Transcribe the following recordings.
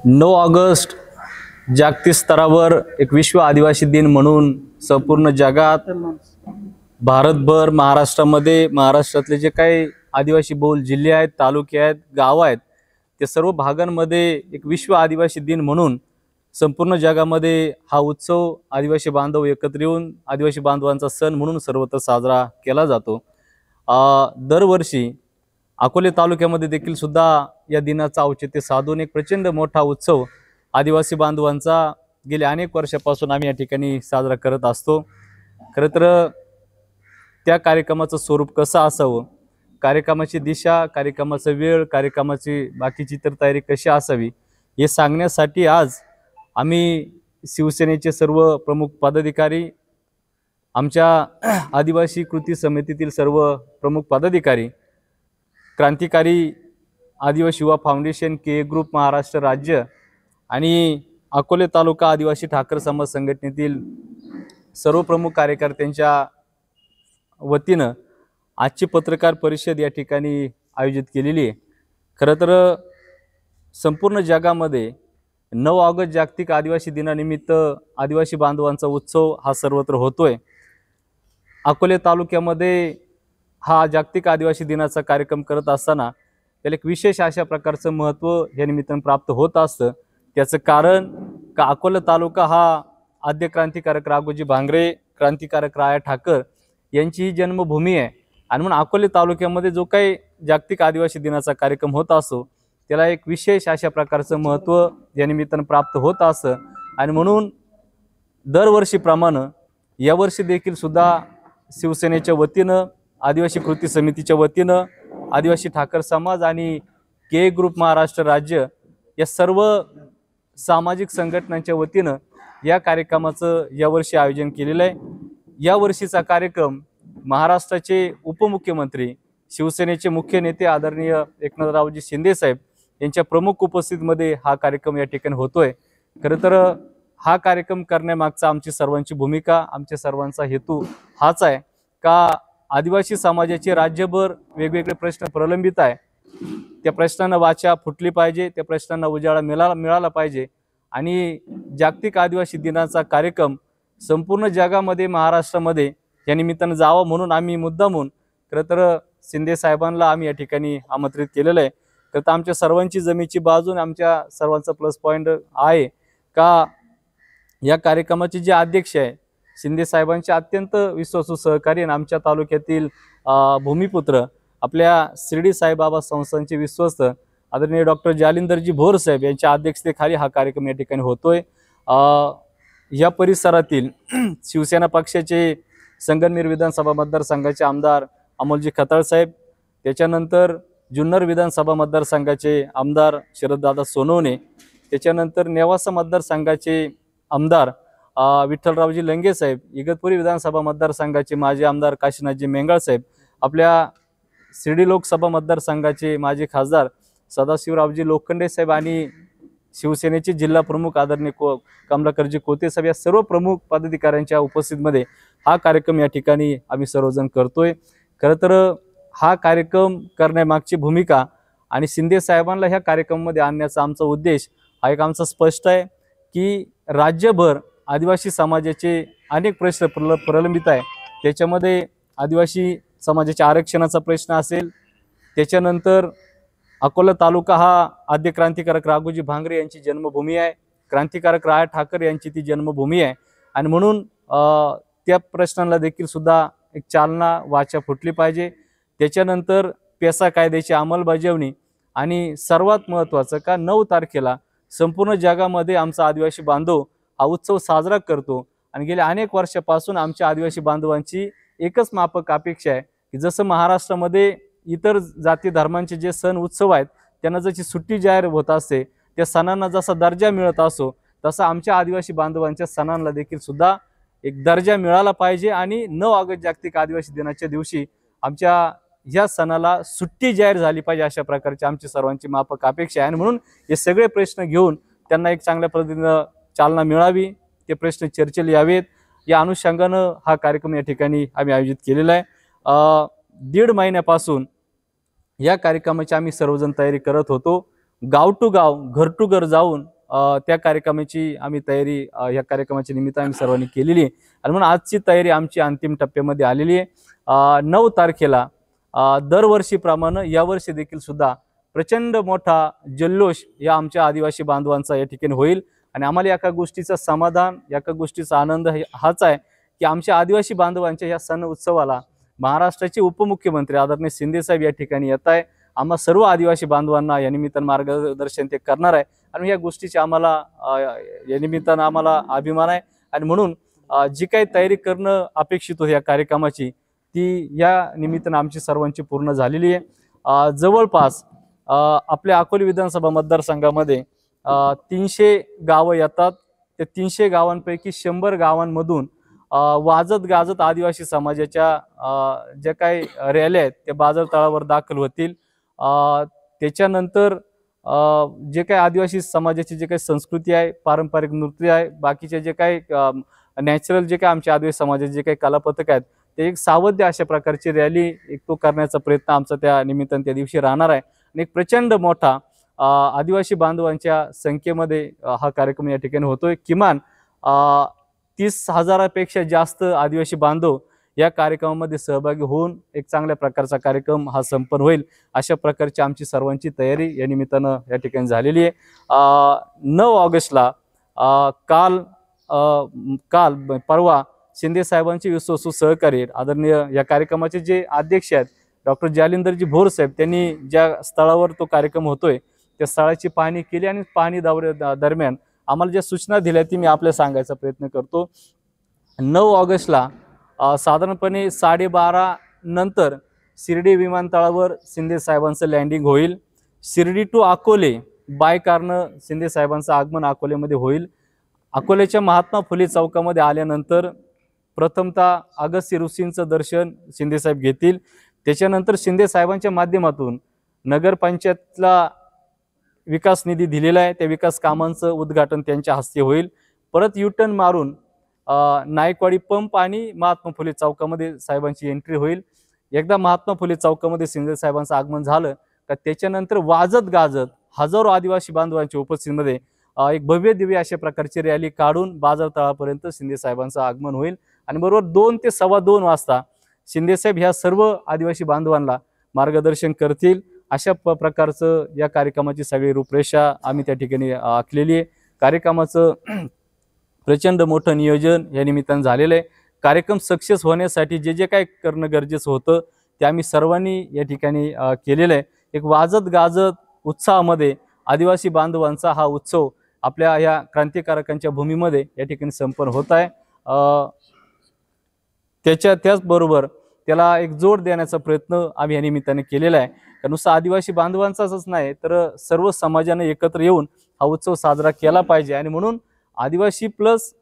9 August जागतिक स्तरावर एक विश्व आदिवासी दिन म्हणून संपूर्ण जगात, भारतभर, महाराष्ट्रामध्ये, महाराष्ट्रातले जे काही आदिवासी बहुल जिल्हे आहेत, तालुके आहेत, गाव आहेत, ते सर्व भागांमध्ये एक विश्व आदिवासी दिन म्हणून संपूर्ण जगामध्ये हा उत्सव आदिवासी बांधव एकत्र येऊन आदिवासी बांधवांचा सण म्हणून सर्वत्र साजरा केला जातो। दरवर्षी अकोले तालुक्यामध्ये देखील सुद्धा या दिनाचा औचित्य साधून एक प्रचंड मोठा उत्सव आदिवासी बांधवांचा गेल्या अनेक वर्षापासून आम्ही या ठिकाणी साजरा करत असतो। खरं तर त्या कार्यक्रमाचं स्वरूप कसं असावं, कार्यक्रमाची दिशा, कार्यक्रमाचा वेळ, कार्यक्रमाची बाकीची तर तयारी कशी असावी हे सांगण्यासाठी आज आम्ही शिवसेनेचे सर्व प्रमुख पदाधिकारी, आमच्या आदिवासी कृती समितीतील सर्व प्रमुख पदाधिकारी, क्रांतिकारी आदिवासी युवा फाउंडेशन, के ग्रुप महाराष्ट्र राज्य आणि अकोले तालुका आदिवासी ठाकर समाज संघटनेतील सर्व प्रमुख कार्यकर्त्यांच्या वतीनं आजची पत्रकार परिषद या ठिकाणी आयोजित केलेली आहे। खरं तर संपूर्ण जगामध्ये 9 ऑगस्ट जागतिक आदिवासी दिनानिमित्त आदिवासी बांधवांचा उत्सव हा सर्वत्र होतोय। अकोले तालुक्यामध्ये हा जागतिक आदिवासी दिनाचा कार्यक्रम करत असताना त्याला एक विशेष अशा प्रकारचं महत्त्व या निमित्तानं प्राप्त होत असतं। त्याचं कारण का अकोला तालुका हा आद्य क्रांतिकारक राघोजी भांगरे, क्रांतिकारक राया ठाकर यांची ही जन्मभूमी आहे आणि म्हणून अकोले तालुक्यामध्ये जो काही जागतिक आदिवासी दिनाचा कार्यक्रम होत असतो त्याला एक विशेष अशा प्रकारचं महत्त्व या निमित्तानं प्राप्त होत असतं आणि म्हणून दरवर्षीप्रमाणे यावर्षी देखील सुद्धा शिवसेनेच्या वतीनं, आदिवासी कृती समितीच्या वतीनं, आदिवासी ठाकर समाज आणि के ग्रुप महाराष्ट्र राज्य या सर्व सामाजिक संघटनांच्या वतीनं या कार्यक्रमाचं यावर्षी आयोजन केलेलं आहे। यावर्षीचा कार्यक्रम महाराष्ट्राचे उपमुख्यमंत्री, शिवसेनेचे मुख्य नेते आदरणीय एकनाथरावजी शिंदे साहेब यांच्या प्रमुख उपस्थितीमध्ये हा कार्यक्रम या ठिकाणी होतोय। खरं तर हा कार्यक्रम करण्यामागचा आमची सर्वांची भूमिका, आमच्या सर्वांचा हेतू हाच आहे का आदिवासी समाजाचे राज्यभर वेगवेगळे प्रश्न प्रलंबित आहे, त्या प्रश्नांना वाचा फुटली पाहिजे, त्या प्रश्नांना उजाळा मिळाला पाहिजे आणि जागतिक आदिवासी दिनाचा कार्यक्रम संपूर्ण जगामध्ये, महाराष्ट्रामध्ये या निमित्तानं जावा म्हणून आम्ही मुद्दामून खरं तर शिंदे साहेबांना आम्ही या ठिकाणी आमंत्रित केलेलं आहे। तर आमच्या सर्वांची जमेची बाजू, आमच्या सर्वांचा प्लस पॉईंट आहे का या कार्यक्रमाचे जे अध्यक्ष आहे शिंदे साहेबांचे अत्यंत विश्वासू सहकारी आणि आमच्या तालुक्यातील भूमिपुत्र, आपल्या शिर्डी साईबाबा संस्थांचे विश्वस्त आदरणीय डॉक्टर जालिंदरजी भोर साहेब यांच्या अध्यक्षतेखाली हा कार्यक्रम या ठिकाणी होतोय। या परिसरातील शिवसेना पक्षाचे संगमनेर विधानसभा मतदारसंघाचे आमदार अमोलजी खताळ साहेब, त्याच्यानंतर जुन्नर विधानसभा मतदारसंघाचे आमदार शरददादा सोनवणे, त्याच्यानंतर नेवासा मतदारसंघाचे आमदार विठ्ठलरावजी लंगे साहेब, इगतपुरी विधानसभा मतदारसंघाचे माजी आमदार काशीनाथजी मेंगाळ साहेब, आपल्या शिर्डी लोकसभा मतदारसंघाचे माजी खासदार सदाशिवरावजी लोखंडे साहेब आणि शिवसेनेचे जिल्हा प्रमुख आदरणीय कमलाकरजी कोते साहेब या सर्व प्रमुख पदाधिकाऱ्यांच्या उपस्थितीमध्ये हा कार्यक्रम या ठिकाणी आम्ही सर्वजण करतोय। खरं तर हा कार्यक्रम करण्यामागची भूमिका आणि शिंदे साहेबांना ह्या कार्यक्रमामध्ये आणण्याचा आमचा उद्देश हा एक आमचा स्पष्ट आहे की राज्यभर आदिवासी समाजाचे अनेक प्रश्न प्रलंबित आहे। त्याच्यामध्ये आदिवासी समाजाच्या आरक्षणाचा प्रश्न असेल, त्याच्यानंतर अकोला तालुका हा आद्य क्रांतिकारक राघोजी भांगरे यांची जन्मभूमी आहे, क्रांतिकारक राया ठाकर यांची ती जन्मभूमी आहे आणि म्हणून त्या प्रश्नांना देखील सुद्धा एक चालना, वाचा फुटली पाहिजे। त्याच्यानंतर पेसा कायद्याची अंमलबजावणी आणि सर्वात महत्त्वाचं का 9 तारखेला संपूर्ण जगामध्ये आमचा आदिवासी बांधव हा उत्सव साजरा करतो आणि गेल्या अनेक वर्षापासून आमच्या आदिवासी बांधवांची एकच माफक अपेक्षा आहे की जसं महाराष्ट्रामध्ये इतर जाती धर्मांचे जे सण उत्सव आहेत त्यांना जशी सुट्टी जाहीर होत असते, त्या सणांना जसा दर्जा मिळत असो तसा आमच्या आदिवासी बांधवांच्या सणांना देखील सुद्धा एक दर्जा मिळाला पाहिजे आणि 9 ऑगस्ट जागतिक आदिवासी दिनाच्या दिवशी आमच्या या सणाला सुट्टी जाहीर झाली पाहिजे, अशा प्रकारची आमची सर्वांची माफक अपेक्षा आहे आणि म्हणून हे सगळे प्रश्न घेऊन त्यांना एक चांगल्या पद्धतीनं चालना मिळावी, ते प्रश्न चर्चेला यावेत या अनुषंगानं हा कार्यक्रम या ठिकाणी आम्ही आयोजित केलेला आहे। 1.5 महिन्यापासून या कार्यक्रमाची आम्ही सर्वजण तयारी करत होतो गाव टू गाव, घर टू घर जाऊन त्या कार्यक्रमाची आम्ही तयारी या कार्यक्रमाच्या निमित्त आम्ही सर्वांनी केलेली आहे आणि म्हणून आजची तयारी आमची अंतिम टप्प्यामध्ये आलेली आहे। 9 तारखेला दरवर्षीप्रमाणे यावर्षी देखील सुद्धा प्रचंड मोठा जल्लोष या आमच्या आदिवासी बांधवांचा या ठिकाणी होईल आणि आम्हाला एका गोष्टीचं समाधान, एका गोष्टीचा आनंद हाच आहे की आमच्या आदिवासी बांधवांच्या या सण उत्सवाला महाराष्ट्राचे उपमुख्यमंत्री आदरणीय शिंदे साहेब या ठिकाणी येत आहे। आम्हा सर्व आदिवासी बांधवांना या निमित्तानं मार्गदर्शन ते करणार आहे आणि या गोष्टीची आम्हाला या निमित्तानं आम्हाला अभिमान आहे आणि म्हणून जी काही तयारी करणं अपेक्षित होती या कार्यक्रमाची ती या निमित्तानं आमची सर्वांची पूर्ण झालेली आहे। जवळपास आपल्या अकोले विधानसभा मतदारसंघामध्ये 300 गावं येतात। त्या 300 गावांपैकी 100 गावांमधून वाजत गाजत आदिवासी समाजाच्या ज्या काही रॅल्या आहेत त्या बाजार तळावर दाखल होतील। त्याच्यानंतर जे काही आदिवासी समाजाची जे काही संस्कृती आहे, पारंपरिक नृत्य आहे, बाकीचे जे काही नॅचरल जे काही आमच्या आदिवासी समाजाचे जे काही कलापथक आहेत ते एक सावध्य अशा प्रकारची रॅली एक तो करण्याचा प्रयत्न आमचा त्या निमित्तानं त्या दिवशी राहणार आहे आणि एक प्रचंड मोठा आदिवासी बांधवांच्या संख्येमध्ये हा कार्यक्रम या ठिकाणी होतोय। किमान 30,000पेक्षा जास्त आदिवासी बांधव या कार्यक्रमामध्ये सहभागी होऊन एक चांगल्या प्रकारचा कार्यक्रम हा संपन्न होईल अशा प्रकारची आमची सर्वांची तयारी या निमित्तानं या ठिकाणी झालेली आहे। 9 ऑगस्टला काल परवा शिंदे साहेबांचे विश्वासू सहकारी आदरणीय या कार्यक्रमाचे जे अध्यक्ष आहेत डॉक्टर जालिंदरजी भोर साहेब त्यांनी ज्या स्थळावर तो कार्यक्रम होतोय त्या स्थळाची पाहणी केली आणि पाहणी दरम्यान आम्हाला ज्या सूचना दिल्या ती मी आपल्याला सांगायचा प्रयत्न करतो। 9 ऑगस्टला साधारणपणे 12:30 नंतर शिर्डी विमानतळावर शिंदे साहेबांचं लँडिंग होईल। शिर्डी टू अकोले बाय कारनं शिंदे साहेबांचं आगमन अकोलेमध्ये होईल। अकोल्याच्या महात्मा फुले चौकामध्ये आल्यानंतर प्रथमतः अगस्त्य ऋषींचं दर्शन शिंदे साहेब घेतील। त्याच्यानंतर शिंदे साहेबांच्या माध्यमातून नगरपंचायतला विकास निधी दिलेला आहे त्या विकास कामांचं उद्घाटन त्यांच्या हस्ते होईल। परत युटर्न मारून नायकवाडी पंप आणि महात्मा फुले चौकामध्ये साहेबांची एंट्री होईल। एकदा महात्मा फुले चौकामध्ये शिंदे साहेबांचं आगमन झालं का त्याच्यानंतर वाजत गाजत हजारो आदिवासी बांधवांच्या उपस्थितीमध्ये एक भव्य दिव्य अशा प्रकारची रॅली काढून बाजार तळापर्यंत शिंदे साहेबांचं आगमन होईल आणि बरोबर 2 ते 2:15 वाजता शिंदे साहेब ह्या सर्व आदिवासी बांधवांना मार्गदर्शन करतील। अशा प्रकारचं या कार्यक्रमाची सगळी रूपरेषा आम्ही त्या ठिकाणी आखलेली आहे। कार्यक्रमाचं प्रचंड मोठं नियोजन या निमित्तानं झालेलं आहे। कार्यक्रम सक्सेस होण्यासाठी जे जे काही करणं गरजेचं होतं ते आम्ही सर्वांनी या ठिकाणी केलेलं आहे। एक वाजत गाजत उत्साहामध्ये आदिवासी बांधवांचा हा उत्सव आपल्या या क्रांतिकारकांच्या भूमीमध्ये या ठिकाणी संपन्न होत आहे। त्याचबरोबर त्याला एक जोड देण्याचा प्रयत्न आम्ही या निमित्ताने केलेला आहे। नुसतं आदिवासी बांधवांचाच नाही तर सर्व समाजाने एकत्र येऊन हा उत्सव साजरा केला पाहिजे आणि म्हणून आदिवासी प्लस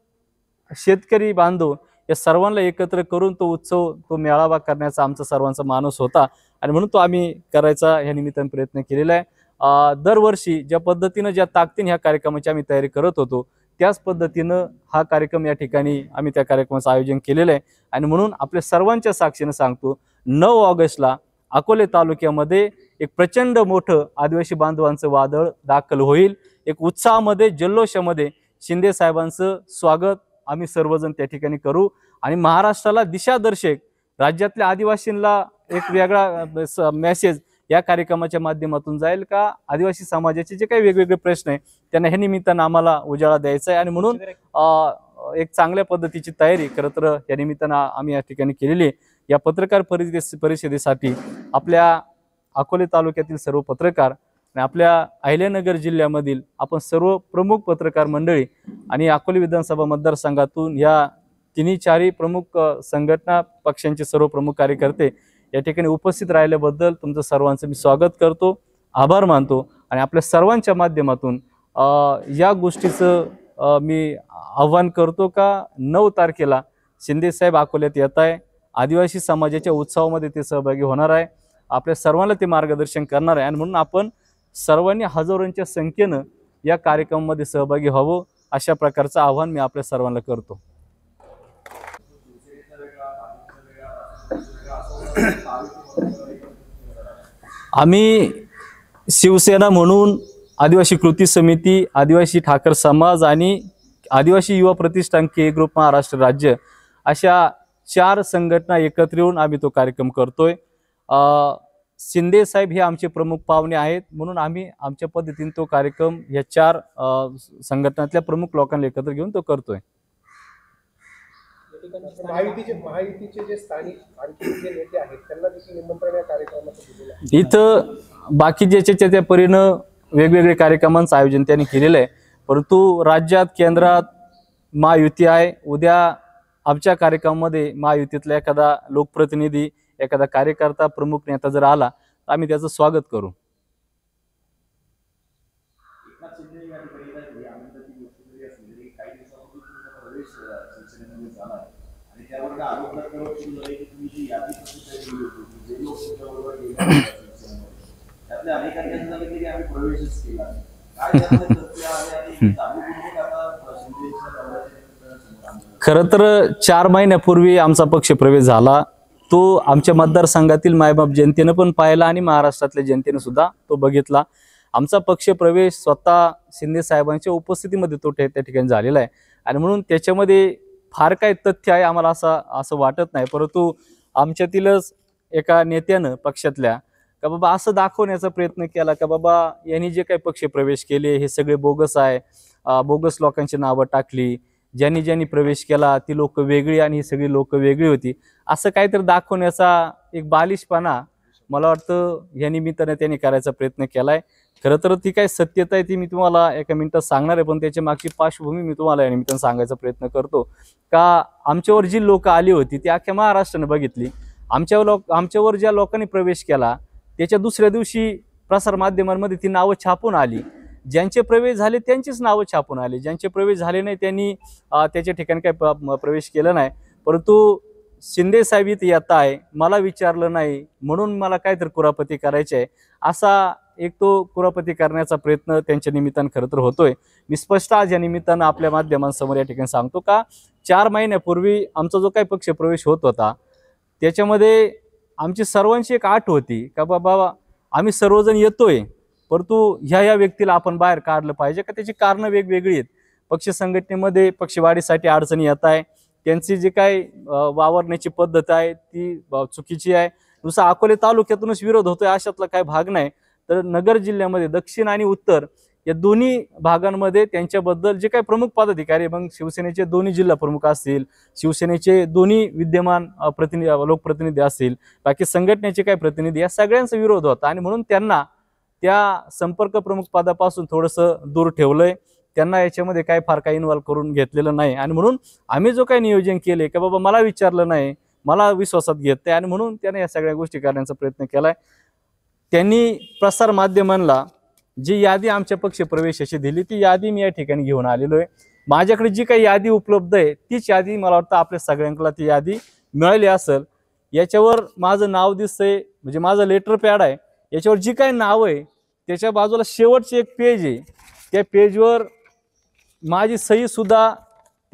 शेतकरी बांधव या सर्वांना एकत्र करून तो उत्सव तो मेळावा करण्याचा आमचा सर्वांचा मानस होता आणि म्हणून तो आम्ही करायचा या निमित्ताने प्रयत्न केलेला आहे। दरवर्षी ज्या पद्धतीनं ज्या ताकदीने ह्या कार्यक्रमाची आम्ही तयारी करत होतो त्याच पद्धतीनं हा कार्यक्रम या ठिकाणी आम्ही त्या कार्यक्रमाचं आयोजन केलेलं आहे आणि म्हणून आपल्या सर्वांच्या साक्षीने सांगतो 9 ऑगस्टला अकोले तालुक्यामध्ये एक प्रचंड मोठं आदिवासी बांधवांचं वादळ दाखल होईल। एक उत्साहामध्ये जल्लोषामध्ये शिंदे साहेबांचं स्वागत आम्ही सर्वजण त्या ठिकाणी करू आणि महाराष्ट्राला दिशादर्शक राज्यातल्या आदिवासींना एक वेगळा मेसेज या कार्यक्रमाच्या माध्यमातून जाईल का आदिवासी समाजाचे जे काही वेगवेगळे प्रश्न आहे त्यांना हे निमित्तानं आम्हाला उजाळा द्यायचा आहे आणि म्हणून एक चांगल्या पद्धतीची तयारी खरं तर या निमित्तानं आम्ही या ठिकाणी केलेली आहे। या पत्रकार परिषदेसाठी आपल्या अकोले तालुक्यातील सर्व पत्रकार आणि आपल्या अहिल्यानगर जिल्ह्यामधील आपण सर्व प्रमुख पत्रकार मंडळी आणि अकोले विधानसभा मतदारसंघातून या 3-4 प्रमुख संघटना पक्षांचे सर्व प्रमुख कार्यकर्ते या ठिकाणी उपस्थित राहिल्याबद्दल तुमचं सर्वांचं मी स्वागत करतो, आभार मानतो आणि आपल्या सर्वांच्या माध्यमातून या गोष्टीचं मी आव्हान करतो का 9 तारखेला शिंदे साहेब अकोल्यात येत आहे। आदिवासी समाजाच्या उत्सवामध्ये ते सहभागी होणार आहे, आपल्या सर्वांना ते मार्गदर्शन करणार आहे आणि म्हणून आपण सर्वांनी हजारोंच्या संख्येनं या कार्यक्रमामध्ये सहभागी व्हावं अशा प्रकारचं आव्हान मी आपल्या सर्वांना करतो। आम्ही शिवसेना म्हणून आदिवासी कृती समिती, आदिवासी ठाकर समाज आणि आदिवासी युवा प्रतिष्ठान के ग्रुप महाराष्ट्र राज्य अशा 4 संघटना एकत्र येऊन आम्ही तो कार्यक्रम करतोय. शिंदे साहेब हे आमचे प्रमुख पाहुणे आहेत, म्हणून आम्ही आमच्या पद्धतीने तो कार्यक्रम या 4 संघटनातल्या प्रमुख लोकांना एकत्र घेऊन तो करतोय. महायुतीचे जे स्थानिक आणखी जे नेते आहेत त्यांना देखील निमंत्रण या कार्यक्रमाचं दिलेलं आहे. इथं बाकी ज्याच्या त्या परीनं वेगवेगळे कार्यक्रमांचं आयोजन त्यांनी केलेलं आहे, परंतु राज्यात केंद्रात महायुती आहे. उद्या आमच्या कार्यक्रमामध्ये महायुतीतला एखादा लोकप्रतिनिधी, एखादा कार्यकर्ता, प्रमुख नेता जर आला तर आम्ही त्याचं स्वागत करू. खरं तर 4 महिन्यापूर्वी आमचा पक्ष प्रवेश झाला. तो आमच्या मतदारसंघातील मायबाप जनतेनं पण पाहिला आणि महाराष्ट्रातल्या जनतेनं सुद्धा तो बघितला. आमचा पक्ष प्रवेश स्वतः शिंदे साहेबांच्या उपस्थितीमध्ये तो त्या ठिकाणी झालेला आहे आणि म्हणून त्याच्यामध्ये फार काही तथ्य आहे आम्हाला असं वाटत नाही. परंतु आमच्यातीलच एका नेत्यानं पक्षातल्या का बाबा असं दाखवण्याचा प्रयत्न केला का बाबा यांनी जे काही पक्ष प्रवेश केले हे सगळे बोगस आहे, बोगस लोकांची नावं टाकली, ज्यांनी प्रवेश केला ती लोक वेगळी आणि ही सगळी लोक वेगळी होती, असं काहीतरी दाखवण्याचा एक बालिशपणा मला वाटतं या निमित्ताने त्यांनी करायचा प्रयत्न केलाय. खरं तर ती काय सत्यता आहे ती मी तुम्हाला एका मिनिटात सांगणार आहे, पण त्याच्या मागची पार्श्वभूमी मी तुम्हाला या निमित्ताने सांगायचा प्रयत्न करतो. का आमच्यावर जी लोक आली होती ती अख्ख्या महाराष्ट्राने बघितली. आमच्यावर ज्या लोकांनी प्रवेश केला त्याच्या दुसऱ्या दिवशी प्रसार माध्यमांमध्ये ती नावं छापून आली. ज्यांचे प्रवेश झाले त्यांचीच नावं छापून आली, ज्यांचे प्रवेश झाले नाही त्यांनी त्याच्या ठिकाणी काही प्रवेश केला नाही. परंतु शिंदे साहेब इथे येत आहे, मला विचारलं नाही म्हणून मला काहीतरी कुरापती करायची आहे, असा एक तो कुरापती करण्याचा प्रयत्न त्यांच्या निमित्तानं खरं तर होतोय. मी स्पष्ट आज या निमित्तानं आपल्या माध्यमांसमोर या ठिकाणी सांगतो का 4 महिन्यापूर्वी आमचा जो काही पक्ष प्रवेश होत होता त्याच्यामध्ये आमची सर्वांची एक आठ होती का बाबा आम्ही सर्वजण येतोय, परंतु ह्या व्यक्तीला आपण बाहेर काढलं पाहिजे का त्याची कारणं वेगवेगळी आहेत. पक्ष संघटनेमध्ये पक्षवाढीसाठी अडचणी येत आहे, त्यांची जी काही वावरण्याची पद्धत आहे ती चुकीची आहे. नुसतं अकोले तालुक्यातूनच विरोध होतोय अशातला काही भाग नाही, तर नगर जिल्ह्यामध्ये दक्षिण आणि उत्तर या दोन्ही भागांमध्ये त्यांच्याबद्दल जे काही प्रमुख पदाधिकारी, मग शिवसेनेचे दोन्ही जिल्हा प्रमुख असतील, शिवसेनेचे दोन्ही विद्यमान लोकप्रतिनिधी असतील, बाकी संघटनेचे काही प्रतिनिधी, या सगळ्यांचा विरोध होता आणि म्हणून त्यांना त्या संपर्क प्रमुख पदापासून थोडंसं दूर ठेवलंय. त्यांना याच्यामध्ये काय फार काही इन्व्हॉल्व करून घेतलेलं नाही आणि म्हणून आम्ही जो काही नियोजन केले की बाबा मला विचारलं नाही, मला विश्वासात घेत नाही आणि म्हणून त्याने या सगळ्या गोष्टी करण्याचा प्रयत्न केलाय. त्यांनी प्रसार माध्यमांना जी यादी आमच्या पक्ष प्रवेशाची दिली ती यादी मी या ठिकाणी घेऊन आलेलो आहे. माझ्याकडे जी काही यादी उपलब्ध आहे तीच यादी मला वाटतं आपल्या सगळ्यांना ती यादी मिळाली असेल. याच्यावर माझं नाव दिसतंय, म्हणजे माझं लेटर पॅड आहे, याच्यावर जी काही नाव आहे त्याच्या बाजूला शेवटचे एक पेज आहे, त्या पेजवर माझी सही सुद्धा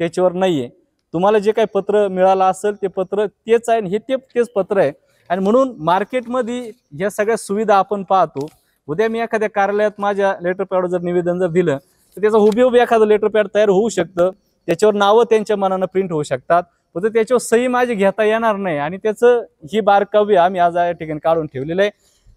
त्याच्यावर नाही आहे. तुम्हाला जे काही पत्र मिळालं असेल ते पत्र तेच आहे, हे तेच पत्र आहे आणि म्हणून मार्केटमध्ये ह्या सगळ्या सुविधा आपण पाहतो. उद्या मी एखाद्या कार्यालयात माझ्या लेटर पॅडवर जर निवेदन जर दिलं तर त्याचं हुबेहूब एखादं लेटर पॅड तयार होऊ शकतं, त्याच्यावर नावं त्यांच्या मनानं प्रिंट होऊ शकतात, फक्त त्याच्यावर सही माझी घेता येणार नाही आणि त्याचं ही बारकाव्य आम्ही आज या ठिकाणी काढून ठेवलेलं आहे.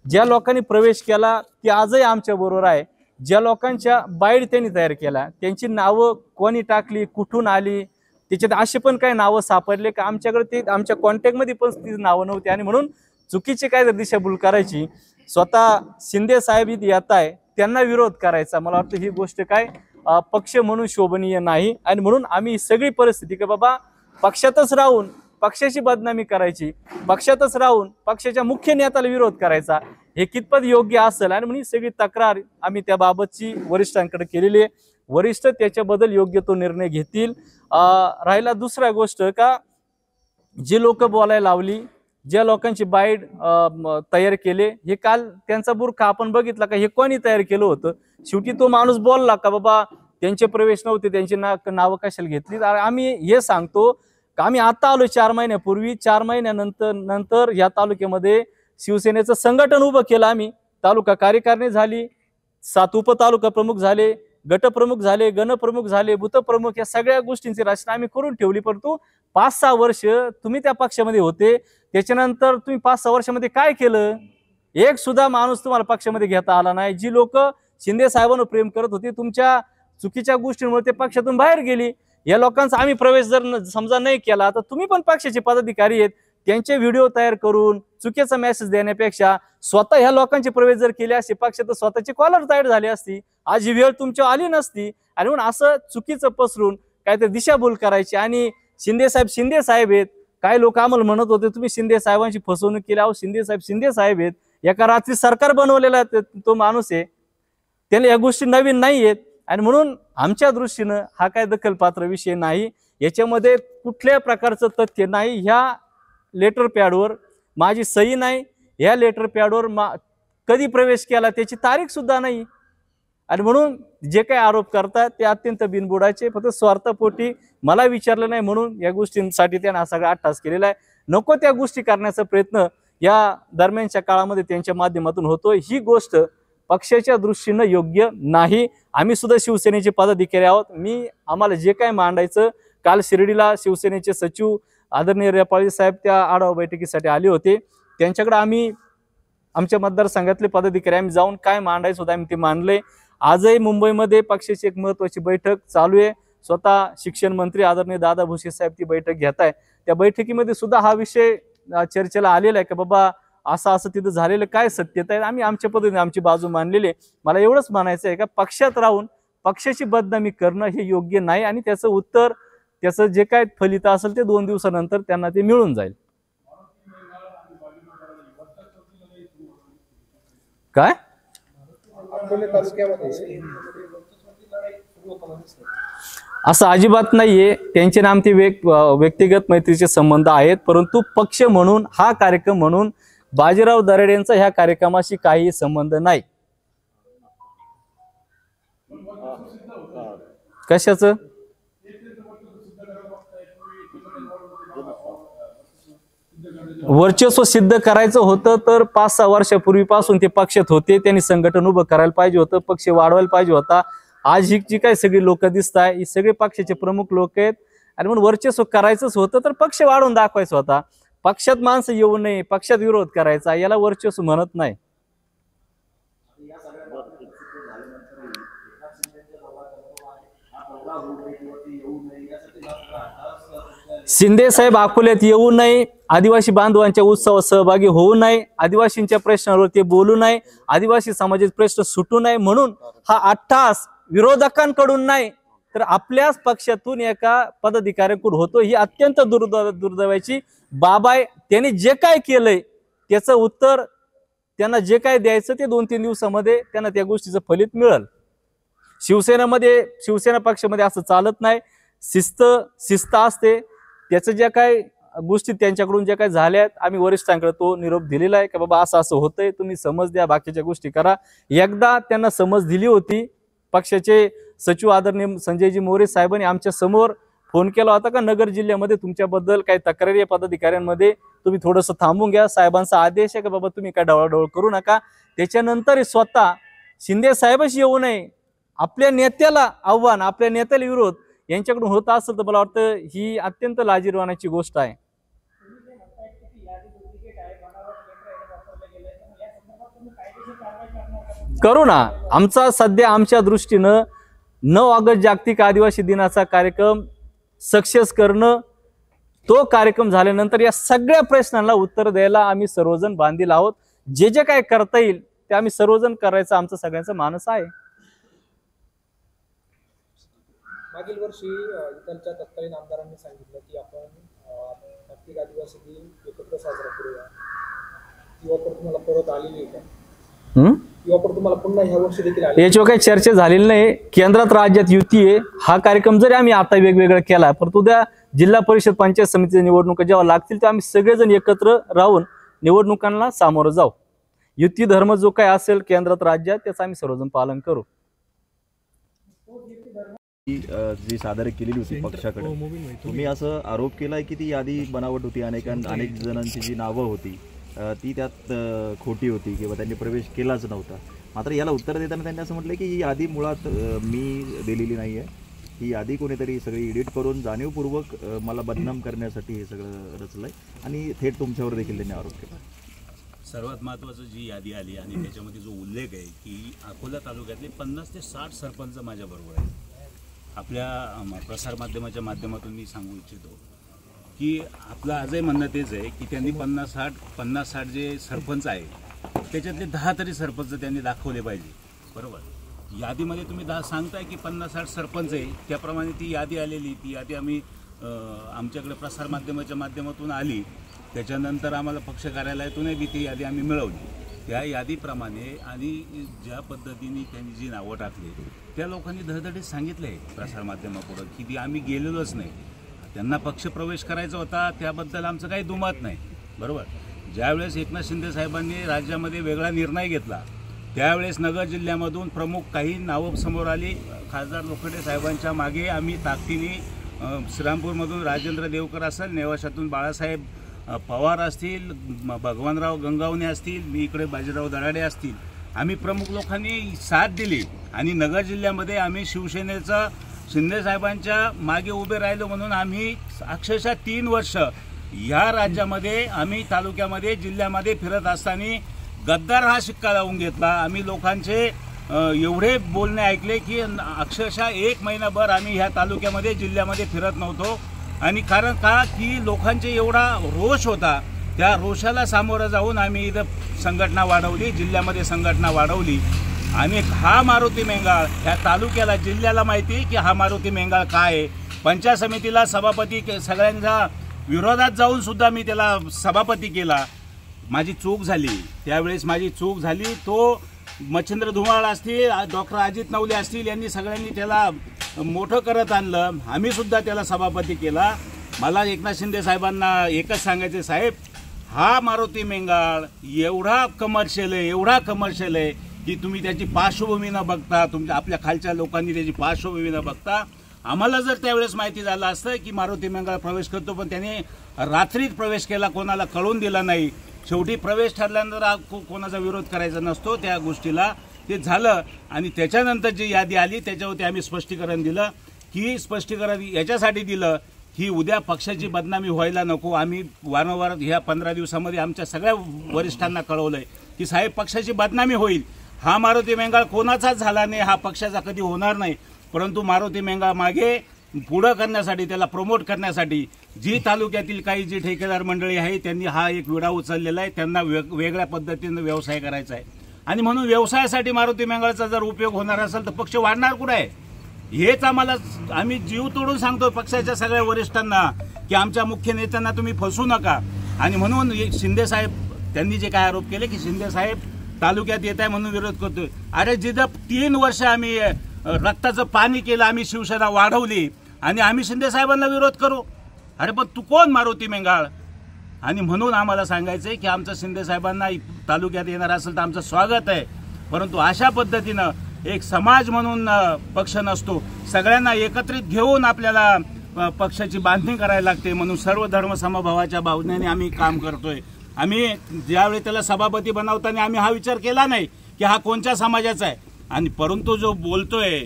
ज्या लोकांनी प्रवेश केला ते आजही आमच्या बरोबर आहे, ज्या लोकांच्या बाईट त्यांनी तयार केला त्यांची नावं कोणी टाकली, कुठून आली, त्याच्यात असे पण काही नावं सापडले का आमच्याकडे ते आमच्या कॉन्टॅक्टमध्ये पण ती नावं नव्हती आणि म्हणून चुकीची काय जर दिशाभूल करायची, स्वतः शिंदे साहेब इथे येत आहे त्यांना विरोध करायचा, मला वाटतं ही गोष्ट काय पक्ष म्हणून शोभनीय नाही आणि म्हणून आम्ही सगळी परिस्थिती की बाबा पक्षातच राहून पक्षाची बदनामी करायची, पक्षातच राहून पक्षाच्या मुख्य नेत्याला विरोध करायचा, हे कितपत योग्य असेल आणि म्हणून सगळी तक्रार आम्ही त्याबाबतची वरिष्ठांकडे केलेली आहे. वरिष्ठ त्याच्याबद्दल योग्य तो निर्णय घेतील. राहिला दुसरा गोष्ट का जी लोक बोलायला लावली, ज्या लोकांची बाईट तयार केले, हे काल त्यांचा बुरखा आपण बघितला का हे कोणी तयार केलं होतं. शेवटी तो माणूस बोलला का बाबा त्यांचे प्रवेश नव्हते, त्यांची नावं कशाला घेतली. आम्ही हे सांगतो का आम्ही आता आलो 4 महिन्यापूर्वी, 4 महिन्यानंतर या तालुक्यामध्ये शिवसेनेचं संघटन उभं केलं, आम्ही तालुका कार्यकारिणी झाली, 7 उपतालुका प्रमुख झाले, गटप्रमुख झाले, गणप्रमुख झाले, बूथप्रमुख, या सगळ्या गोष्टींची रचना आम्ही करून ठेवली. परंतु 5-6 वर्ष तुम्ही त्या पक्षामध्ये होते, त्याच्यानंतर तुम्ही 5-6 वर्षामध्ये काय केलं? एक सुद्धा माणूस तुम्हाला पक्षामध्ये घेता आला नाही. जी लोक शिंदे साहेबांवर प्रेम करत होती, तुमच्या चुकीच्या गोष्टींमुळे ते पक्षातून बाहेर गेली. या लोकांचा आम्ही प्रवेश जर समजा नाही केला तर तुम्ही पण पक्षाचे पदाधिकारी आहेत, त्यांचे व्हिडिओ तयार करून चुकीचा मेसेज देण्यापेक्षा स्वतः ह्या लोकांचे प्रवेश जर केले असते पक्षात, स्वतःची कॉलर तयार झाली असती, आज ही वेळ तुमच्या आली नसती. आणि म्हणून असं चुकीचं पसरून काहीतरी दिशाभूल करायची. आणि शिंदे साहेब आहेत. काही लोक आम्हाला म्हणत होते तुम्ही शिंदे साहेबांची फसवणूक केली. अहो, शिंदे साहेब आहेत. एका रात्री सरकार बनवलेला तो माणूस आहे. त्याला या गोष्टी नवीन नाही आहेत. आणि म्हणून आमच्या दृष्टीनं हा काय दखलपात्र विषय नाही, याच्यामध्ये कुठल्या प्रकारचं तथ्य नाही. ह्या लेटर पॅडवर माझी सही नाही, ह्या लेटर पॅडवर कधी प्रवेश केला त्याची तारीख सुद्धा नाही. आणि म्हणून जे काही आरोप करतात ते अत्यंत बिनबुडाचे, फक्त स्वार्थपोटी मला विचारलं नाही म्हणून या गोष्टींसाठी त्यानं हा सगळा अट्टास केलेला आहे. नको त्या गोष्टी करण्याचा प्रयत्न या दरम्यानच्या काळामध्ये त्यांच्या माध्यमातून होतोय. ही गोष्ट पक्षाच्या दृष्टीनं योग्य नाही. आम्ही सुद्धा शिवसेनेचे पदाधिकारी आहोत. आम्हाला जे काय मांडायचं, काल शिर्डीला शिवसेनेचे सचिव आदरणीय रेपाळी साहेब त्या आढावा बैठकीसाठी आले होते. त्यांच्याकडे आम्ही आमच्या मतदारसंघातले पदाधिकारी आम्ही जाऊन काय मांडायचं होतं आम्ही ते मांडले. आजही मुंबईमध्ये पक्षाची एक महत्वाची बैठक चालू आहे. स्वतः शिक्षण मंत्री आदरणीय दादा भुसे साहेब ती बैठक घेत आहे. त्या बैठकीमध्ये सुद्धा हा विषय चर्चेला आलेला आहे की बाबा असं तिथं झालेलं काय सत्यता आहे. आम्ही आमच्या पद्धतीने आमची बाजू मांडलेली आहे. मला एवढंच म्हणायचं आहे का पक्षात राहून पक्षाची बदनामी करणं हे योग्य नाही. आणि त्याचं उत्तर, त्याचं जे काय फलित असेल ते 2 दिवसानंतर त्यांना ते मिळून जाईल. काय असं अजिबात नाहीये. त्यांचे नाम ते व्यक्तिगत मैत्रीचे संबंध आहेत. परंतु पक्ष म्हणून, हा कार्यक्रम म्हणून बाजीराव दराडे यांचा ह्या कार्यक्रमाशी काही संबंध नाही. कशाचं? वर्चस्व सिद्ध करायचं होतं तर 5-6 वर्षापूर्वीपासून ते पक्षात होते. त्यांनी संघटन उभं करायला पाहिजे होतं, पक्ष वाढवायला पाहिजे होता. आज ही जी काही सगळी लोक दिसत आहे ही सगळे पक्षाचे प्रमुख लोक आहेत. आणि म्हणून वर्चस्व करायचंच होतं तर पक्ष वाढवून दाखवायचा होता. पक्षात माणसं येऊ नये, पक्षात विरोध करायचा, याला वर्चस्व म्हणत नाही. शिंदे साहेब अकोल्यात येऊ नये, आदिवासी बांधवांच्या उत्सवात सहभागी होऊ नये, आदिवासींच्या प्रश्नावर ते बोलू नये, आदिवासी समाजाचे प्रश्न सुटू नये म्हणून हा अट्टास विरोधकांकडून नाही तर आपल्याच पक्षातून एका पदाधिकाऱ्याकडून होतो. ही अत्यंत दुर्दैवाची बाब आहे. त्यांनी जे काय केलंय त्याचं उत्तर, त्यांना जे काय द्यायचं ते 2-3 दिवसामध्ये त्यांना त्या गोष्टीचं फलित मिळेल. शिवसेना पक्षामध्ये असं चालत नाही. शिस्त असते. त्याचं ज्या काय गोष्टी त्यांच्याकडून ज्या काय झाल्यात आम्ही वरिष्ठांकडे तो निरोप दिलेला आहे की बाबा असं होतंय, तुम्ही समज द्या, बाकीच्या गोष्टी करा. एकदा त्यांना समज दिली होती. पक्षाचे सचिव आदरणीय संजयजी मोरे साहेबांनी आमच्या समोर फोन केला होता का नगर जिल्ह्यामध्ये तुमच्याबद्दल काही तक्रारी आहे पदाधिकाऱ्यांमध्ये, तुम्ही थोडंसं थांबून घ्या, साहेबांचा आदेश आहे का बाबा तुम्ही काय ढवळाढवळ करू नका. त्याच्यानंतर स्वतः शिंदे साहेबच येऊ नये, आपल्या नेत्याला आव्हान, आपल्या नेत्याला विरोध यांच्याकडून होत असेल तर मला वाटतं ही अत्यंत लाजिरवाण्याची गोष्ट आहे. करू ना. आमचा सध्या आमच्या दृष्टीनं 9 ऑगस्ट जागतिक आदिवासी दिनाचा कार्यक्रम सक्सेस करणं, तो कार्यक्रम झाल्यानंतर या सगळ्या प्रश्नांना उत्तर द्यायला आम्ही सर्वजण बांधील आहोत. जे जे काय करता येईल ते आम्ही सर्वजण करायचं आमचा सगळ्यांचा मानस आहे. मागील वर्षी इथलच्या तत्कालीन आमदारांनी सांगितलं की आपण जागतिक आदिवासी दिन एकत्र साजरा करूया. ती ऑफर तुम्हाला परत आलेली आहे का? ती ऑफर तुम्हाला पुन्हा ह्या वर्षी देखील आली? याच्यावर काही चर्चा झालेली नाही. केंद्रात राज्यात युती आहे. हा कार्यक्रम जरी आम्ही आता वेगवेगळा केला परंतु उद्या जिल्हा परिषद पंचायत समितीच्या निवडणुका जेव्हा लागतील तेव्हा आम्ही सगळेजण एकत्र राहून निवडणुकांना सामोरं जाऊ. युती धर्म जो काय असेल केंद्रात राज्यात त्याचं आम्ही सर्वजण पालन करू. जी सादर केलेली होती पक्षाकडे, तुम्ही असं आरोप केलाय की ती यादी बनावट होती, अनेक जणांची जी नावं होती ती त्यात खोटी होती किंवा त्यांनी प्रवेश केलाच नव्हता. मात्र याला उत्तर देताना त्यांनी असं म्हटलं की ही यादी मुळात मी दिलेली नाही आहे, ही यादी कोणीतरी सगळी एडिट करून जाणीवपूर्वक मला बदनाम करण्यासाठी हे सगळं रचलं आहे आणि थेट तुमच्यावर देखील त्यांनी आरोप केला. सर्वात महत्त्वाचं जी यादी आली आणि त्याच्यामध्ये जो उल्लेख आहे की अकोला तालुक्यातले 50 ते 60 सरपंच माझ्याबरोबर आहेत. आपल्या प्रसारमाध्यमाच्या माध्यमातून मी सांगू इच्छितो की आपलं आजही म्हणणं तेच आहे की त्यांनी 50-60 जे सरपंच आहे त्याच्यातले 10 तरी सरपंच त्यांनी दाखवले पाहिजे. बरोबर, यादीमध्ये तुम्ही सांगताय की 50-60 सरपंच आहे, त्याप्रमाणे ती यादी आलेली, ती यादी आम्ही आमच्याकडे प्रसारमाध्यमाच्या माध्यमातून आली. त्याच्यानंतर आम्हाला पक्ष कार्यालयातूनही बी ती यादी आम्ही मिळवली. त्या यादीप्रमाणे आणि ज्या पद्धतीने त्यांनी जी नावं टाकली त्या लोकांनी धडधडीत सांगितलं आहे प्रसारमाध्यमापुढं की ती आम्ही गेलेलोच नाही, त्यांना पक्ष प्रवेश करायचा होता, त्याबद्दल आमचं काही दुमत नाही. बरोबर, ज्यावेळेस एकनाथ शिंदे साहेबांनी राज्यामध्ये वेगळा निर्णय घेतला त्यावेळेस नगर जिल्ह्यामधून प्रमुख काही नावं समोर आली. खासदार लोखंडे साहेबांच्या मागे आम्ही ताकदीने श्रीरामपूरमधून राजेंद्र देवकर असेल, नेवाशातून बाळासाहेब पवार असतील, भगवानराव गंगावणे असतील, मी इकडे बाजीराव दराडे असतील, आम्ही प्रमुख लोकांनी साथ दिली आणि नगर जिल्ह्यामध्ये आम्ही शिवसेनेचं शिंदे साहेबांच्या मागे उभे राहिलो म्हणून आम्ही अक्षरशः 3 वर्ष या राज्यामध्ये आम्ही तालुक्यामध्ये जिल्ह्यामध्ये फिरत असताना गद्दार हा शिक्का लावून घेतला. आम्ही लोकांचे एवढे बोलणे ऐकले की अक्षरशः 1 महिनाभर आम्ही ह्या तालुक्यामध्ये जिल्ह्यामध्ये फिरत नव्हतो. आणि कारण का की लोकांचे एवढा रोष होता, त्या रोषाला सामोरं जाऊन आम्ही इथं संघटना वाढवली, जिल्ह्यामध्ये संघटना वाढवली. आणि हा मारुती मेंगाळ ह्या तालुक्याला जिल्ह्याला माहिती की हा मारुती मेंगाळ काय आहे. पंचायत समितीला सभापती सगळ्यांच्या विरोधात जाऊन सुद्धा मी त्याला सभापती केला. माझी चूक झाली, त्यावेळेस माझी चूक झाली. तो मच्छिंद्र धुमाळ असतील, डॉक्टर अजित नवले असतील, यांनी सगळ्यांनी त्याला मोठं करत आणलं. आम्ही सुद्धा त्याला सभापती केला. मला एकनाथ शिंदे साहेबांना एकच सांगायचे, साहेब हा मारुती मेंगाळ एवढा कमर्शियल आहे की तुम्ही त्याची पार्श्वभूमी न बघता, तुमच्या आपल्या खालच्या लोकांनी त्याची पार्श्वभूमी न बघता, आम्हाला जर त्यावेळेस माहिती झालं असतं की मारुती मेंगाळ प्रवेश करतो पण त्याने रात्रीत प्रवेश केला, कोणाला कळून दिला नाही. शेवटी प्रवेश ठरल्यानंतर कोणाचा विरोध करायचा नसतो, त्या गोष्टीला ते झालं. आणि त्याच्यानंतर जी यादी आली त्याच्यावरती आम्ही स्पष्टीकरण दिलं की स्पष्टीकरण याच्यासाठी दिलं की उद्या पक्षाची बदनामी व्हायला नको. आम्ही वारंवार ह्या 15 दिवसामध्ये आमच्या सगळ्या वरिष्ठांना कळवलंय की साहेब पक्षाची बदनामी होईल. हा मारुती मेंगाळ कोणाचाच झाला नाही, हा पक्षाचा कधी होणार नाही. परंतु मारुती मेंगाळ मागे पुढं करण्यासाठी, त्याला प्रमोट करण्यासाठी जी तालुक्यातील काही जी ठेकेदार मंडळी आहे त्यांनी हा एक विडा उचललेला आहे. त्यांना वेगळ्या पद्धतीनं व्यवसाय करायचा आहे आणि म्हणून व्यवसायासाठी मारुती मेंगाळचा जर उपयोग होणार असेल तर पक्ष वाढणार कुठे आहे हेच आम्ही जीव तोडून सांगतो पक्षाच्या सगळ्या वरिष्ठांना की आमच्या मुख्य नेत्यांना तुम्ही फसवू नका. आणि म्हणून शिंदे साहेब त्यांनी जे काय आरोप केले की शिंदे साहेब तालुक्यात येत आहे म्हणून विरोध करतोय. अरे जिथं 3 वर्ष आम्ही रक्ताचं पाणी केलं, आम्ही शिवसेना वाढवली आणि आम्ही शिंदे साहेबांना विरोध करू? अरे पण तू कोण मारुती मेंगाळ? आणि म्हणून आम्हाला सांगायचं आहे की आमचं शिंदे साहेबांना तालुक्यात येणार असेल तर आमचं स्वागत आहे. परंतु अशा पद्धतीनं एक समाज म्हणून पक्ष नसतो, सगळ्यांना एकत्रित घेऊन आपल्याला पक्षाची बांधणी करायला लागते. म्हणून सर्व धर्म समभावाच्या भावनेने आम्ही काम करतोय. आम्ही ज्यावेळी त्याला सभापती बनवताना आम्ही हा विचार केला नाही की हा कोणत्या समाजाचा आहे. आणि परंतु जो बोलतोय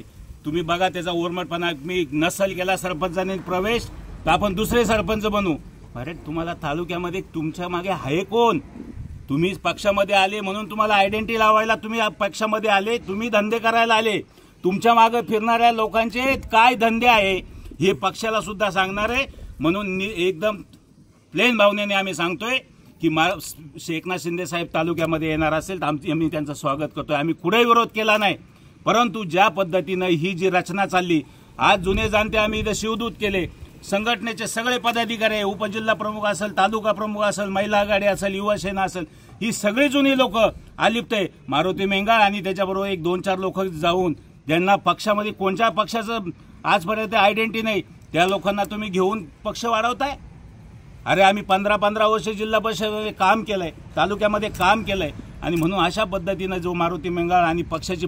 तुम्ही बघा त्याचा ओरमटपणा, मी नसल केला सरपंचाने प्रवेश तर आपण दुसरे सरपंच बनू. अरे तुम्हाला तालुक्यामध्ये तुमच्या मागे आहे कोण? तुम्ही पक्षामध्ये आले म्हणून तुम्हाला आयडेंटिटी लावायला तुम्ही पक्षामध्ये आले, तुम्ही धंदे करायला आले. तुमच्या मागे फिरणाऱ्या लोकांचे काय धंदे आहे हे पक्षाला सुद्धा सांगणार आहे. म्हणून एकदम प्लेन भावनेने आम्ही सांगतोय की एकनाथ शिंदे साहेब तालुक्यामध्ये येणार असेल तर आम्ही त्यांचं स्वागत करतोय. आम्ही कुठेही विरोध केला नाही. परंतु ज्या पद्धतीनं ही जी रचना चालली, आज जुने जाणते आम्ही इथं शिवदूत केले, संघटनेचे सगळे पदाधिकारी, उपजिल्हा प्रमुख असेल, तालुका प्रमुख असेल, महिला आघाडी असेल, युवा सेना असेल, ही सगळी जुनी लोक आलिप्त आहे. मारुती मेंगाळ आणि त्याच्याबरोबर 1-2-4 लोक जाऊन ज्यांना पक्षामध्ये कोणत्या पक्षाचं आजपर्यंत आयडेंटिटी नाही त्या लोकांना तुम्ही घेऊन पक्ष वाढवताय. अरे आम्ही 15 वर्ष जिल्हा परिषदेमध्ये काम केलंय, तालुक्यामध्ये काम केलंय. आणि म्हणून अशा पद्धतीनं जो मारुती मेंगाळ आणि पक्षाची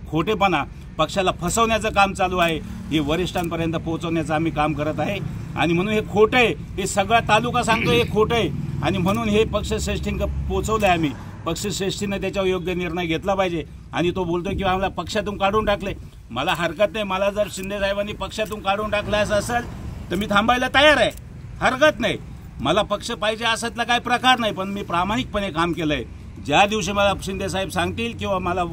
खोटेपणा, पक्षाला फसवण्याचं काम चालू आहे, हे वरिष्ठांपर्यंत पोहोचवण्याचं आम्ही काम करत आहे. आणि म्हणून हे खोटं आहे, हे सगळा तालुका सांगतो हे खोटं आहे. आणि म्हणून हे पक्षश्रेष्ठींक पोहोचवलंय आम्ही. पक्षश्रेष्ठीनं त्याच्यावर योग्य निर्णय घेतला पाहिजे. आणि तो बोलतो की आम्हाला पक्षातून काढून टाकले. मला हरकत नाही, मला जर शिंदे साहेबांनी पक्षातून काढून टाकलं असं असेल तर मी थांबायला तयार आहे, हरकत नाही. मला पक्ष पाहिजे असातला काही प्रकार नाही, पण मी प्रामाणिकपणे काम केलंय. ज्या दिवशी मला शिंदे साहेब सांगतील किंवा मला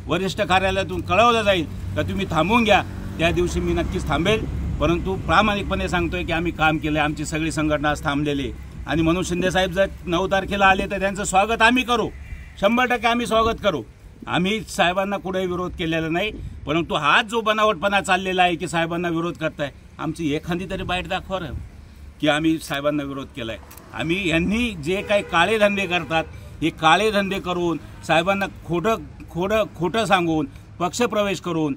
वरिष्ठ कार्यालयातून कळवलं जाईल तर तुम्ही थांबून घ्या, त्या दिवशी मी नक्कीच थांबेल. परंतु प्रामाणिकपणे सांगतोय की आम्ही काम केलंय, आमची सगळी संघटना आज थांबलेली. आणि म्हणून शिंदे साहेब जर 9 तारखेला आले तर त्यांचं स्वागत आम्ही करू, 100% आम्ही स्वागत करू. आम्ही साहेबांना कुठेही विरोध केलेला नाही, परंतु हा जो बनावटपणा चाललेला आहे की साहेबांना विरोध करताय, आमची एखादी तरी बाईट दाखवा रे की आम्ही साहेबांना विरोध केलाय. आम्ही यांनी जे काही काळे धंदे करतात हे काळे धंदे करून साहेबांना खोटं सांगून, पक्षप्रवेश करून,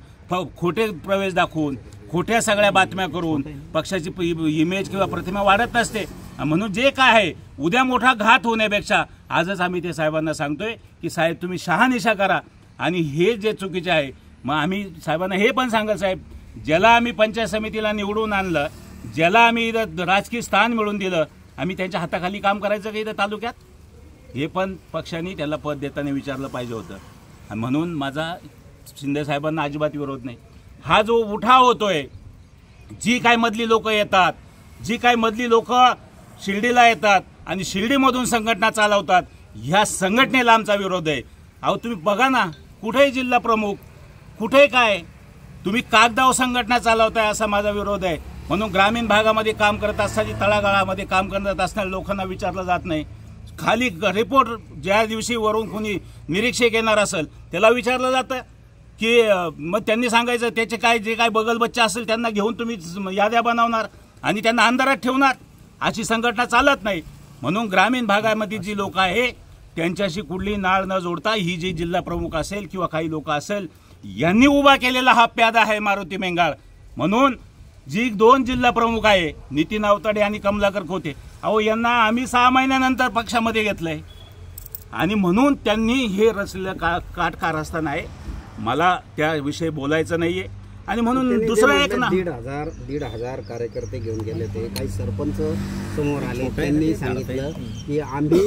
खोटे प्रवेश दाखवून, खोट्या सगळ्या बातम्या करून पक्षाची इमेज किंवा प्रतिमा वाढत नसते. म्हणून जे काय आहे उद्या मोठा घात होण्यापेक्षा आजच आम्ही ते साहेबांना सांगतोय की साहेब तुम्ही शहानिशा करा आणि हे जे चुकीचे आहे. मग आम्ही साहेबांना हे पण सांगत साहेब, ज्याला आम्ही पंचायत समितीला निवडून आणलं, ज्याला आम्ही इथं राजकीय स्थान मिळवून दिलं, आम्ही त्यांच्या हाताखाली काम करायचं का इथं तालुक्यात? हे पण पक्षाने त्याला पद देताना विचारलं पाहिजे होतं. म्हणून माझा शिंदे साहेबांना अजिबात विरोध नाही. हा जो उठाव होतोय, जी काय मधली लोक येतात, जी काय मधली लोक शिर्डीला येतात आणि शिर्डीमधून संघटना चालवतात, ह्या संघटनेला आमचा विरोध आहे. अहो तुम्ही बघा ना, कुठेही जिल्हा प्रमुख, कुठे काय तुम्ही कागदावर संघटना चालवताय असा माझा विरोध आहे. म्हणून ग्रामीण भागामध्ये काम करत असताना, तळागाळामध्ये काम करत असणाऱ्या लोकांना विचारलं जात नाही. खाली रिपोर्ट ज्या दिवशी वरून कोणी निरीक्षक येणार असेल त्याला विचारलं जातं की मग त्यांनी सांगायचं त्याचे काय जे काय बगल बच्चा असेल त्यांना घेऊन तुम्ही याद्या बनवणार आणि त्यांना अंधारात ठेवणार. अशी संघटना चालत नाही. म्हणून ग्रामीण भागामध्ये जी लोक आहे त्यांच्याशी कुठली नाळ न जोडता ही जी जिल्हा प्रमुख असेल किंवा काही लोक असेल यांनी उभा केलेला हा प्यादा आहे मारुती मेंगाळ. म्हणून जी 2 जिल्हा प्रमुख आहे नितीन अवताडे आणि कमलाकर खोते, अहो यांना आम्ही 6 महिन्यानंतर पक्षामध्ये घेतलंय आणि म्हणून त्यांनी हे रचलेलं काटकारस्थान आहे. मला त्याविषयी बोलायचं नाहीये. आणि म्हणून दुसरं एक ना 1,500 कार्यकर्ते घेऊन गेले होते. काही सरपंच समोर आले, त्यांनी सांगितलं की आम्ही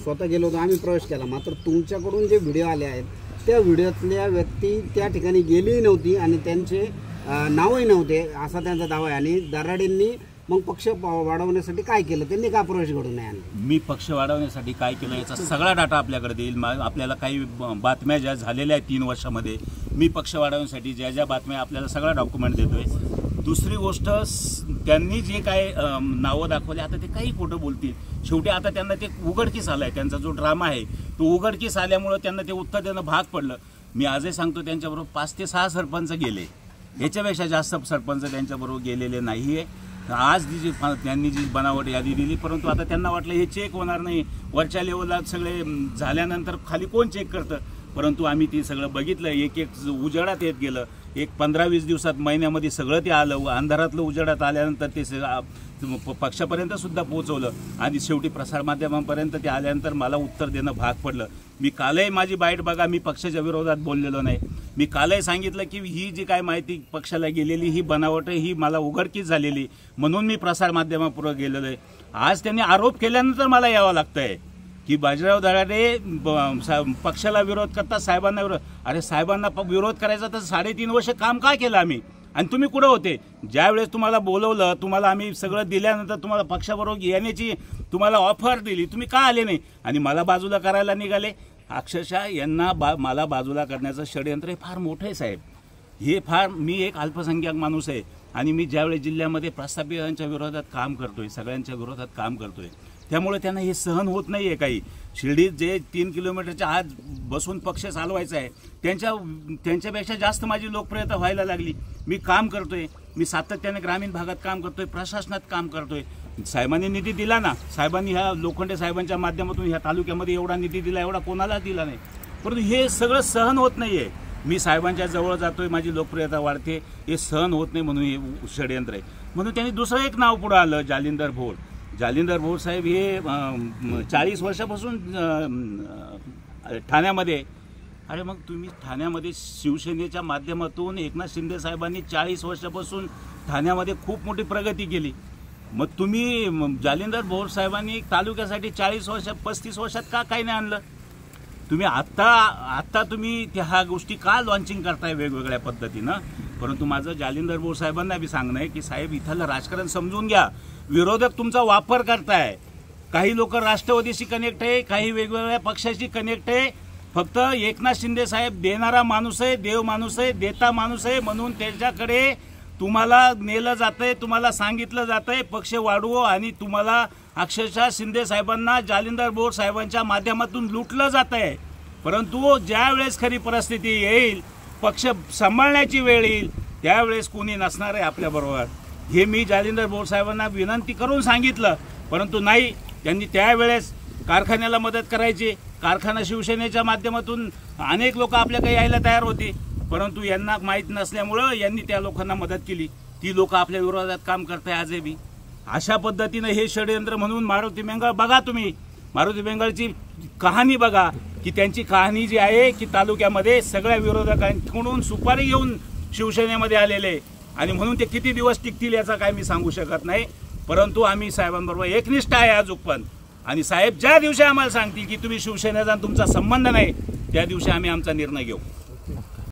स्वतः गेलो होतो, आम्ही प्रवेश केला. मात्र तुमच्याकडून जे व्हिडिओ आले आहेत त्या व्हिडिओतल्या व्यक्ती त्या ठिकाणी गेलीही नव्हती आणि त्यांचे नावही नव्हते असा त्यांचा दावा आहे. आणि दराडेंनी मग पक्ष वाढवण्यासाठी काय केलं, त्यांनी का प्रवेश घडून नाही आणला? मी पक्ष वाढवण्यासाठी काय केलं याचा सगळा डाटा आपल्याकडे देईल. आपल्याला काही बातम्या ज्या झालेल्या आहेत 3 वर्षामध्ये, मी पक्ष वाढवण्यासाठी ज्या ज्या बातम्या आपल्याला सगळा डॉक्युमेंट देतोय. दुसरी गोष्ट, त्यांनी जे काय नावं दाखवले आता ते काही खोटं बोलतील. शेवटी आता त्यांना ते उघडकीस आलं आहे, त्यांचा जो ड्रामा आहे तो उघडकीस आल्यामुळं त्यांना ते उत्तर देणं भाग पडलं. मी आजही सांगतो त्यांच्याबरोबर 5 ते 6 सरपंच गेले, याच्यापेक्षा जास्त सरपंच त्यांच्याबरोबर गेलेले नाही आहे. आज त्यांनी जी बनावट यादी दिली, परंतु आता त्यांना वाटलं हे चेक होणार नाही, वरच्या लेवलला सगळे झाल्यानंतर खाली कोण चेक करतं. परंतु आम्ही ते सगळं बघितलं, एक उजेडात येत गेलं. एक 15-20 दिवसात, महिन्यामध्ये सगळं ते आलं. अंधारातलं उजेडात आल्यानंतर ते पक्षापर्यंत सुद्धा पोहोचवलं आणि शेवटी प्रसारमाध्यमांपर्यंत ते आल्यानंतर मला उत्तर देणं भाग पडलं. मी कालही माझी बाईट बघा, मी पक्षाच्या विरोधात बोललेलो नाही. मी कालही सांगितलं की ही जी काय माहिती पक्षाला गेलेली ही बनावट आहे, ही मला उघडकीच झालेली, म्हणून मी प्रसारमाध्यमापुढे गेलेलो आहे. आज त्यांनी आरोप केल्यानंतर मला यावं लागतंय की बाजीराव दराडे पक्षाला विरोध करतात, साहेबांना विरोध. अरे साहेबांना विरोध करायचा तर 3.5 वर्ष काम का केलं आम्ही? आणि तुम्ही कुठं होते ज्यावेळेस तुम्हाला बोलवलं, तुम्हाला आम्ही सगळं दिल्यानंतर तुम्हाला पक्षाबरोबर येण्याची तुम्हाला ऑफर दिली, तुम्ही का आले नाही आणि मला बाजूला करायला निघाले? अक्षरशः यांना मला बाजूला करण्याचं षडयंत्र हे फार मोठं आहे साहेब. हे फार, मी एक अल्पसंख्याक माणूस आहे आणि मी ज्यावेळेस जिल्ह्यामध्ये प्रस्थापितांच्या विरोधात काम करतोय, सगळ्यांच्या विरोधात काम करतोय, त्यामुळे त्यांना हे सहन होत नाही आहे. काही शिर्डीत जे 3 किलोमीटरच्या आत बसून पक्ष चालवायचा आहे त्यांच्यापेक्षा जास्त माझी लोकप्रियता व्हायला लागली. मी काम करतोय, मी सातत्याने ग्रामीण भागात काम करतोय, प्रशासनात काम करतोय. साहेबांनी निधी दिला ना, साहेबांनी ह्या लोखंडे साहेबांच्या माध्यमातून ह्या तालुक्यामध्ये एवढा निधी दिला, एवढा कोणाला दिला नाही. परंतु हे सगळं सहन होत नाही आहे. मी साहेबांच्या जवळ जातोय, माझी लोकप्रियता वाढते, हे सहन होत नाही म्हणून हे षडयंत्र आहे. म्हणून त्यांनी दुसरं एक नाव पुढं आलं, जालिंदर भोर. जालिंदर भोर साहेब हे 40 वर्षापासून ठाण्यामध्ये. अरे मग तुम्ही ठाण्यामध्ये शिवसेनेच्या माध्यमातून एकनाथ शिंदे साहेबांनी 40 वर्षापासून ठाण्यामध्ये खूप मोठी प्रगती केली. मग तुम्ही जालिंदर भोर साहेबांनी तालुक्यासाठी 35 वर्षात का काही नाही आणलं? तुम्ही आत्ता तुम्ही ह्या गोष्टी का लॉन्चिंग करताय वेगवेगळ्या पद्धतीनं. परंतु माझं जालिंदर बोर साहेबांना बी सांगणं आहे की साहेब इथलं राजकारण समजून घ्या. विरोधक तुमचा वापर करताय. काही लोक राष्ट्रवादीशी कनेक्ट आहे, काही वेगवेगळ्या पक्षाशी कनेक्ट आहे. फक्त एकनाथ शिंदे साहेब देणारा माणूस आहे, देव माणूस आहे, देता माणूस आहे, म्हणून त्याच्याकडे तुम्हाला नेलं जातंय, तुम्हाला सांगितलं जातंय पक्ष वाढवू, आणि तुम्हाला अक्षरशः शिंदे साहेबांना जालिंदर बोर साहेबांच्या माध्यमातून लुटलं जात आहे. परंतु ज्या वेळेस खरी परिस्थिती येईल, पक्ष सांभाळण्याची वेळ येईल, त्यावेळेस कोणी नसणार आहे आपल्याबरोबर. हे मी जालिंदर बोर साहेबांना विनंती करून सांगितलं. परंतु नाही, त्यांनी त्यावेळेस कारखान्याला मदत करायची. कारखाना शिवसेनेच्या माध्यमातून अनेक लोक आपल्याकडे यायला तयार होती, परंतु यांना माहीत नसल्यामुळं यांनी त्या लोकांना मदत केली. ती लोक आपल्या विरोधात काम करताय आजही. अशा पद्धतीनं हे षडयंत्र म्हणून मारुती बेंगळ बघा, तुम्ही मारुती बेंगळची कहाणी बघा, की त्यांची कहाणी जी आहे की तालुक्यामध्ये सगळ्या विरोधकांकडून सुपारी घेऊन शिवसेनेमध्ये आलेले, आणि म्हणून ते किती दिवस टिकतील याचा काय मी सांगू शकत नाही. परंतु आम्ही साहेबांबरोबर एकनिष्ठ आहे अजून पण. आणि साहेब ज्या दिवशी आम्हाला सांगतील की तुम्ही शिवसेनेचा तुमचा संबंध नाही, त्या दिवशी आम्ही आमचा निर्णय घेऊ.